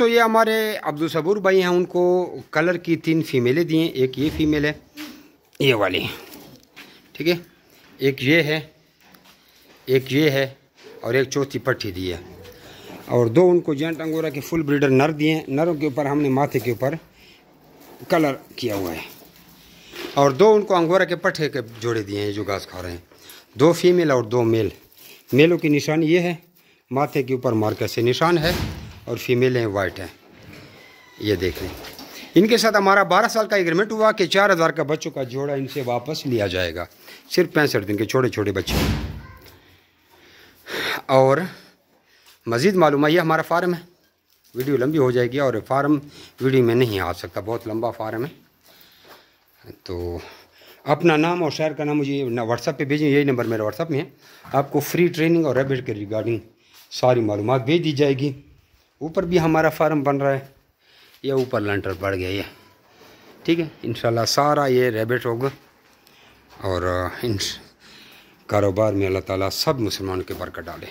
दोस्तों ये हमारे अब्दुल सबूर भाई हैं, उनको कलर की 3 फीमेलें दी हैं। एक ये फीमेल है, ये वाली, ठीक है, एक ये है, एक ये है, और एक चौथी पट्टी दी है। और 2 उनको जेंट अंगोरा के फुल ब्रीडर नर दिए हैं। नरों के ऊपर हमने माथे के ऊपर कलर किया हुआ है। और 2 उनको अंगोरा के पट्टे के जोड़े दिए हैं जो घास खा रहे हैं। 2 फीमेल और 2 मेल। मेलों की निशान ये है, माथे के ऊपर मार्कर से निशान है, और फीमेलें वाइट है। ये देख लें। इनके साथ हमारा 12 साल का एग्रीमेंट हुआ कि 4000 का बच्चों का जोड़ा इनसे वापस लिया जाएगा। सिर्फ 65 दिन के छोटे छोटे बच्चे। और मज़ीद मालूम है, ये हमारा फार्म है। वीडियो लंबी हो जाएगी और फार्म वीडियो में नहीं आ सकता, बहुत लंबा फार्म है। तो अपना नाम और शहर का नाम मुझे व्हाट्सएप पे भेजें। यही नंबर मेरा व्हाट्सएप में है। आपको फ्री ट्रेनिंग और रैबिट के रिगार्डिंग सारी मालूमात भेज दी जाएगी। ऊपर भी हमारा फार्म बन रहा है, ये ऊपर लंटर पड़ गया ये, ठीक है। इंशाल्लाह सारा ये रैबिट होगा। और इन कारोबार में अल्लाह ताला सब मुसलमानों के बरकत डाले।